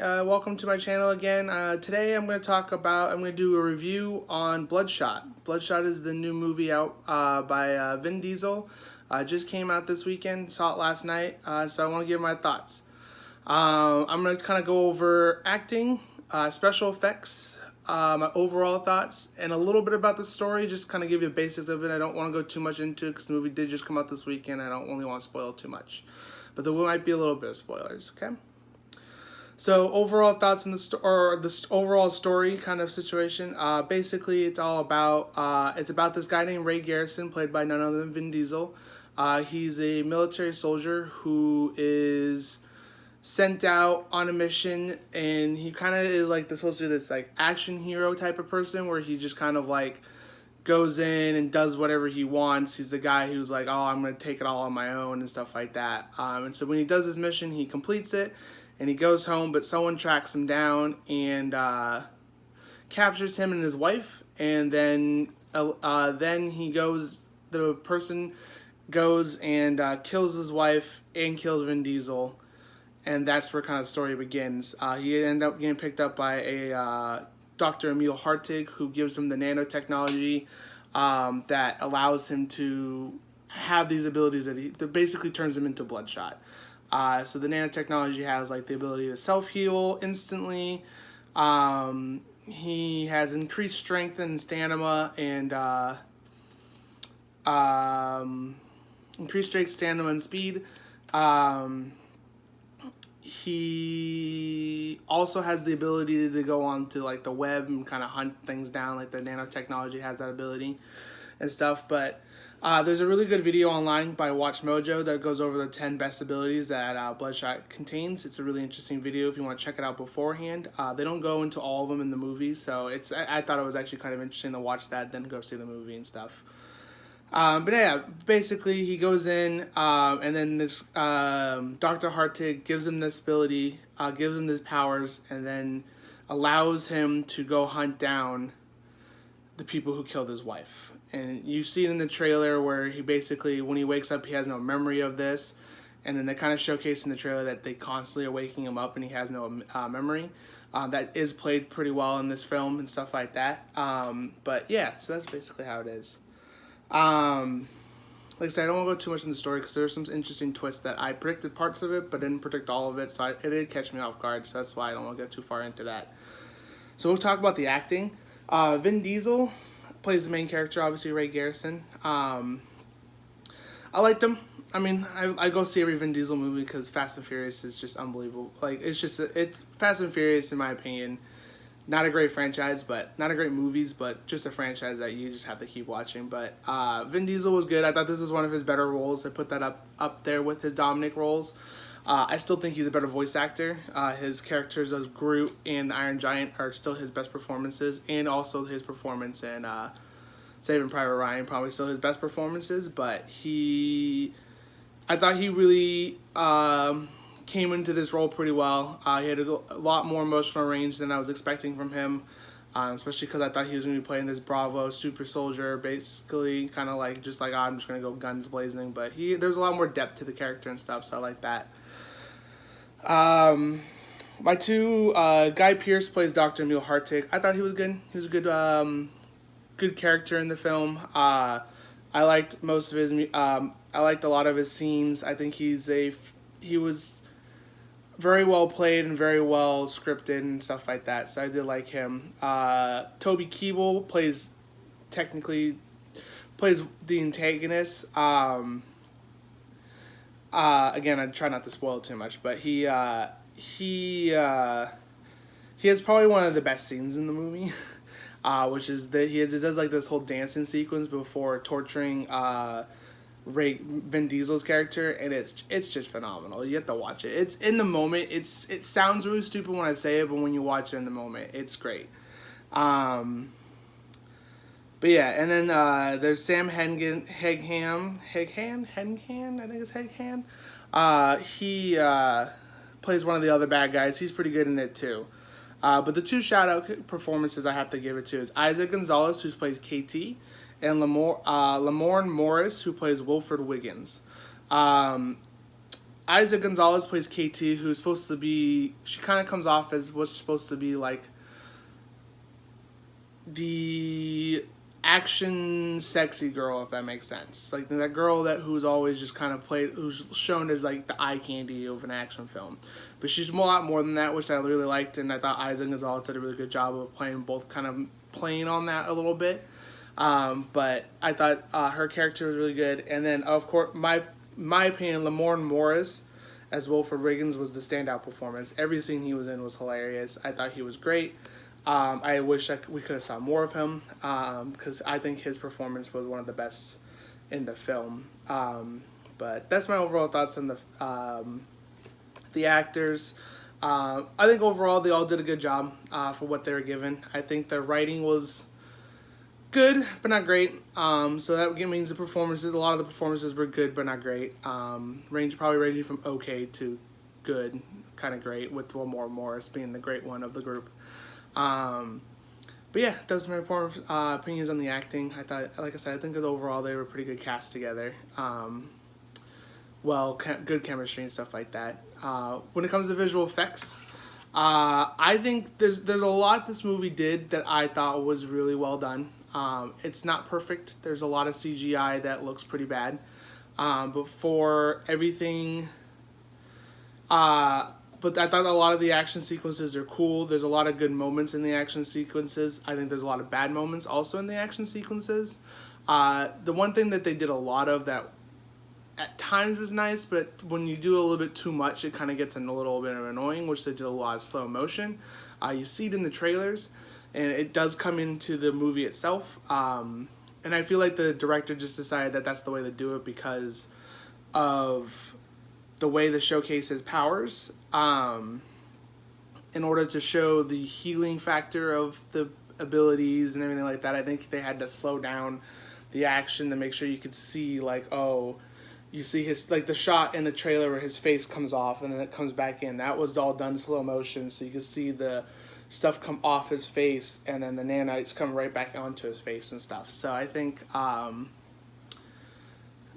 Welcome to my channel again. Today I'm going to do a review on Bloodshot. Bloodshot is the new movie out by Vin Diesel. Just came out this weekend, saw it last night, so I want to give my thoughts. I'm going to kind of go over acting, special effects, my overall thoughts, and a little bit about the story, just kind of give you the basics of it. I don't want to go too much into it because the movie did just come out this weekend. I don't really want to spoil too much. But there might be a little bit of spoilers, okay? So overall thoughts on the overall story kind of situation. Basically, it's about this guy named Ray Garrison, played by none other than Vin Diesel. He's a military soldier who is sent out on a mission, and he kind of is like supposed to be this like action hero type of person, where he just kind of like goes in and does whatever he wants. He's the guy who's like, oh, I'm gonna take it all on my own and stuff like that. And so when he does his mission, he completes it. And he goes home, but someone tracks him down and captures him and his wife. And then the person goes and kills his wife and kills Vin Diesel. And that's where kind of the story begins. He ended up getting picked up by a Dr. Emil Hartig, who gives him the nanotechnology that allows him to have these abilities that basically turns him into Bloodshot. So the nanotechnology has like the ability to self-heal instantly. He has increased strength and stamina increased strength, stamina, and speed. He also has the ability to go onto like the web and kind of hunt things down. Like the nanotechnology has that ability and stuff, but there's a really good video online by Watch Mojo that goes over the 10 best abilities that Bloodshot contains. It's a really interesting video if you want to check it out beforehand. They don't go into all of them in the movie, so I thought it was actually kind of interesting to watch that, then go see the movie and stuff. But yeah, basically he goes in, and then this Dr. Hartig gives him this ability, gives him his powers, and then allows him to go hunt down the people who killed his wife. And you see it in the trailer where he basically, when he wakes up, he has no memory of this. And then they kind of showcase in the trailer that they constantly are waking him up and he has no memory. That is played pretty well in this film and stuff like that. But yeah, so that's basically how it is. Like I said, I don't want to go too much in the story because there's some interesting twists that I predicted parts of it, but didn't predict all of it. So it did catch me off guard, so that's why I don't want to get too far into that. So we'll talk about the acting. Vin Diesel plays the main character, obviously Ray Garrison. I liked him. I mean, I go see every Vin Diesel movie because Fast and Furious is just unbelievable. Like, it's Fast and Furious, in my opinion, not a great franchise, but not a great movies, but just a franchise that you just have to keep watching. But Vin Diesel was good. I thought this was one of his better roles. I put that up there with his Dominic roles. I still think he's a better voice actor. His characters as Groot and the Iron Giant are still his best performances, and also his performance in Saving Private Ryan, probably still his best performances. But I thought he really came into this role pretty well. He had a lot more emotional range than I was expecting from him, especially because I thought he was going to be playing this Bravo super soldier, basically kind of like just like, oh, I'm just going to go guns blazing. But there's a lot more depth to the character and stuff, so I like that. My two, Guy Pearce plays Dr. Emil Hartig. I thought he was good. He was a good character in the film. I liked most of his. I liked a lot of his scenes. I think he was very well played and very well scripted and stuff like that. So I did like him. Toby Kebbell plays the antagonist. Again, I try not to spoil too much, but he has probably one of the best scenes in the movie, which is that he does like this whole dancing sequence before torturing Vin Diesel's character, and it's just phenomenal. You have to watch it. It's in the moment. It sounds really stupid when I say it, but when you watch it in the moment, it's great. But yeah, and then there's Sam Hannigan, I think it's Hannigan. He plays one of the other bad guys. He's pretty good in it too. But the two shout-out performances I have to give it to is Isaac Gonzalez, who plays KT, and Lamorne Morris, who plays Wilfred Wiggins. Isa Gonzalez plays KT, who's supposed to be, she kind of comes off as what's supposed to be like the action sexy girl, if that makes sense. Like that girl who's always just kind of played, who's shown as like the eye candy of an action film. But she's a lot more than that, which I really liked, and I thought Isa Gonzalez did a really good job of playing both, kind of playing on that a little bit. But I thought her character was really good. And then, of course, my opinion, Lamorne Morris as Wilford Wiggins was the standout performance. Every scene he was in was hilarious. I thought he was great. I wish we could have saw more of him, because I think his performance was one of the best in the film. But that's my overall thoughts on the actors. I think overall they all did a good job for what they were given. I think the writing was good, but not great. So that means a lot of the performances were good, but not great. Probably ranging from okay to good, kind of great, with Lamorne Morris being the great one of the group. But yeah, those are my opinions on the acting. I thought, like I said, I think that overall they were a pretty good cast together. Good chemistry and stuff like that. When it comes to visual effects, I think there's a lot this movie did that I thought was really well done. It's not perfect. There's a lot of CGI that looks pretty bad. But for everything, but I thought a lot of the action sequences are cool. There's a lot of good moments in the action sequences. I think there's a lot of bad moments also in the action sequences. The one thing that they did a lot of that at times was nice, but when you do a little bit too much, it kind of gets a little bit annoying, which they did a lot of slow motion. You see it in the trailers, and it does come into the movie itself. And I feel like the director just decided that that's the way to do it because of the way to showcase his powers, in order to show the healing factor of the abilities and everything like that. I think they had to slow down the action to make sure you could see, like, you see his, like the shot in the trailer where his face comes off and then it comes back in. That was all done slow motion, so you could see the stuff come off his face and then the nanites come right back onto his face and stuff. So I think,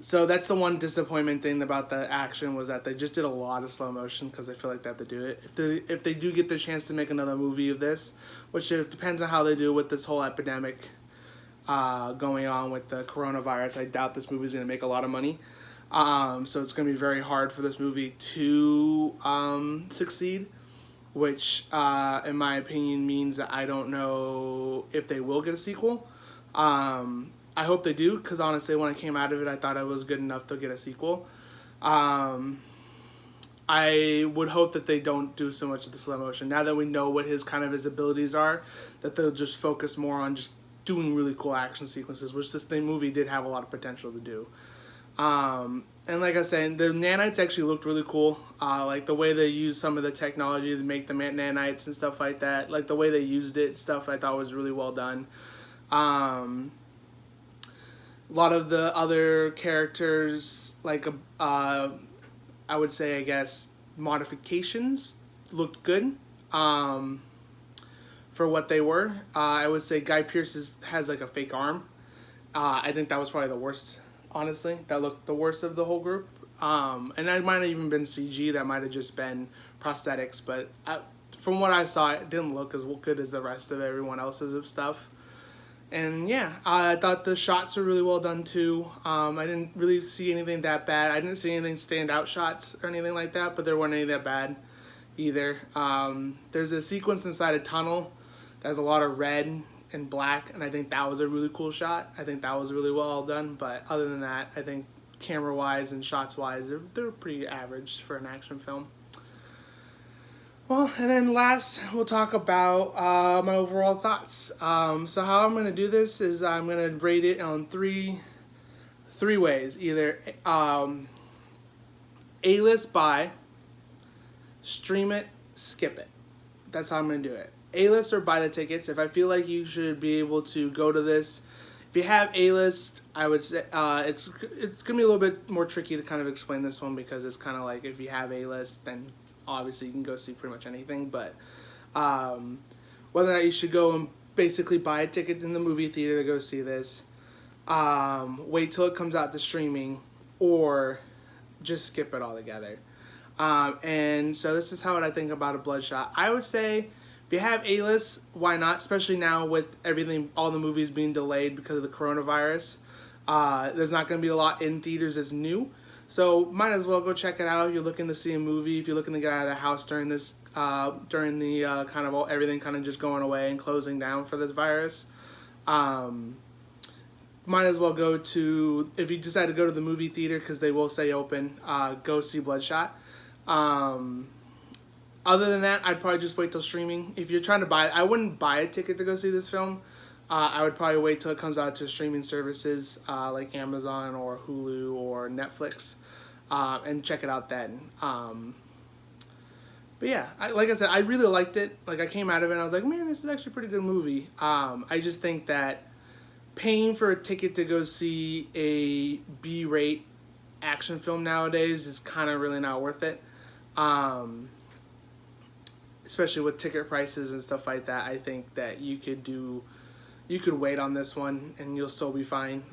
so that's the one disappointment thing about the action, was that they just did a lot of slow motion because they feel like they have to do it. If they do get the chance to make another movie of this, which it depends on how they do with this whole epidemic going on with the coronavirus, I doubt this movie is going to make a lot of money. So it's going to be very hard for this movie to succeed, which in my opinion means that I don't know if they will get a sequel. I hope they do, because honestly, when I came out of it, I thought I was good enough to get a sequel. I would hope that they don't do so much of the slow motion. Now that we know what his abilities are, that they'll just focus more on just doing really cool action sequences, which this movie did have a lot of potential to do. And like I said, the nanites actually looked really cool. Like the way they used some of the technology to make the nanites and stuff like that. Like the way they used it, stuff I thought was really well done. A lot of the other characters, like I would say, I guess, modifications looked good for what they were. I would say Guy Pearce has like a fake arm. I think that was probably the worst, honestly. That looked the worst of the whole group. And that might have even been CG. That might have just been prosthetics. But from what I saw, it didn't look as good as the rest of everyone else's stuff. And yeah, I thought the shots were really well done too. I didn't really see anything that bad. I didn't see anything standout shots or anything like that, but there weren't any that bad either. There's a sequence inside a tunnel that has a lot of red and black, and I think that was a really cool shot. I think that was really well done, but other than that, I think camera-wise and shots-wise, they're pretty average for an action film. Well, and then last, we'll talk about my overall thoughts. So how I'm going to do this is I'm going to rate it on three ways. Either A-list buy, stream it, skip it. That's how I'm going to do it. A-list or buy the tickets. If I feel like you should be able to go to this. If you have A-list, I would say it's going to be a little bit more tricky to kind of explain this one, because it's kind of like if you have A-list, then obviously you can go see pretty much anything, but whether or not you should go and basically buy a ticket in the movie theater to go see this, wait till it comes out to streaming, or just skip it altogether. And so this is how I think about a Bloodshot. I would say if you have A-list, why not? Especially now with everything, all the movies being delayed because of the coronavirus. There's not going to be a lot in theaters as new. So might as well go check it out. If you're looking to see a movie, if you're looking to get out of the house during this, during the kind of everything kind of just going away and closing down for this virus. Might as well go to, if you decide to go to the movie theater because they will stay open, go see Bloodshot. Other than that, I'd probably just wait till streaming. If you're trying to buy, I wouldn't buy a ticket to go see this film. I would probably wait till it comes out to streaming services like Amazon or Hulu or Netflix, and check it out then. But yeah, like I said, I really liked it. Like, I came out of it and I was like, man, this is actually a pretty good movie. I just think that paying for a ticket to go see a B-rate action film nowadays is kind of really not worth it. Especially with ticket prices and stuff like that. I think that you could wait on this one and you'll still be fine.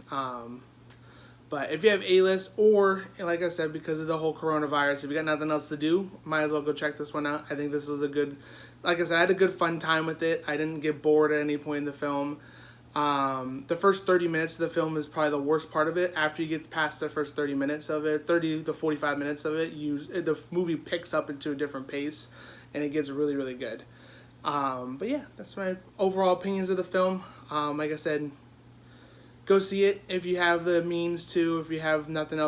But if you have A-list, or like I said, because of the whole coronavirus, if you got nothing else to do, might as well go check this one out. I think this was a good, like I said, I had a good fun time with it. I didn't get bored at any point in the film. The first 30 minutes of the film is probably the worst part of it. After you get past the first 30 minutes of it, 30 to 45 minutes of it, the movie picks up into a different pace, and it gets really, really good. But yeah, that's my overall opinions of the film. Like I said, go see it if you have the means to, if you have nothing else